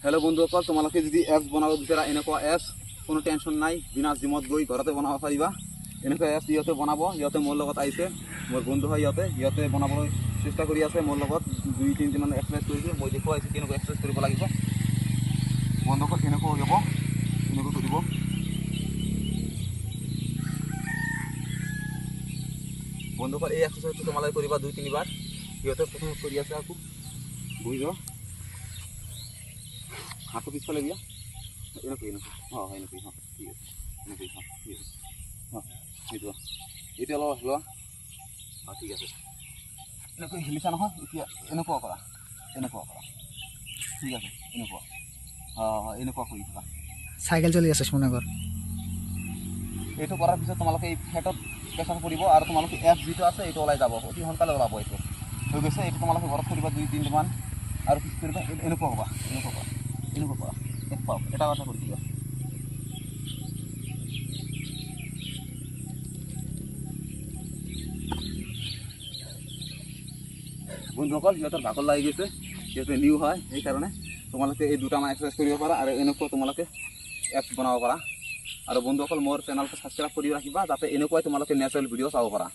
hello बंधुসকল তোমালোকে যদি apps বনাব বিচাৰা এনেকুৱা এপছ কোনো টেনশ্যন নাই বিনা জিমত গৈ ঘৰতে বনাব পাৰিবা এনেকুৱা এপছ ইহঁতে বনাব ইহঁতে মোৰ লগত আহিছে মোৰ বন্ধু হয় ইহঁতে বনাবলৈ চেষ্টা কৰি আছে মোৰ লগত 2-3 দিন মান এক্সাৰসাইজ কৰিছে মই দেখুৱাইছো কেনেকৈ এক্সাৰসাইজ কৰিব লাগিব বন্ধুসকল কেনেকৈ হ'ব কেনেকৈ কৰিব বন্ধুসকল এই এক্সাৰসাইজটো তোমালোকে কৰিবা 2-3 বাৰ ইহঁতে প্ৰথম কৰি আছে আকৌ বহি যাও हाथ पिछले दिया हाँ ठीक है ठीक है हाँ ये लो लो हाँ ठीक है हिलिसा ना ठीक है हाँ हाँ साइकेल चलि আছে মনেকৰ এইটো কৰাৰ পিছত তোমালোকে এই ফেটত প্ৰেছাৰ কৰিব আৰু তোমালোকে এপ যিটো আছে এইটো ওলাই যাব অতি সোনকালে ওলাব এইটো হৈ গৈছে এইটো তোমালোকে ঘৰত কৰিবা 2-3 মান আৰু পিছ কৰিবা এনেকুৱা হ'বা এনেকুৱা কৰা এক পাও এটা কথা কৰি দিবা বন্ধুসকল সিহঁতৰ ভাগৰ লাগি গৈছে সিহঁতে নিউ হয় সেইকাৰণে তোমালোকে এই দুটা মান এক্সাৰসাইজ কৰিব পাৰা আৰু এনেকুৱা তোমালোকে এপছ বনাব পাৰা আৰু বন্ধুসকল মোৰ চেনেলটো সাবস্ক্ৰাইব কৰি ৰাখিবা যাতে এনেকুৱাই তোমালোকে নেচাৰেল ভিডিঅ' চাব পাৰা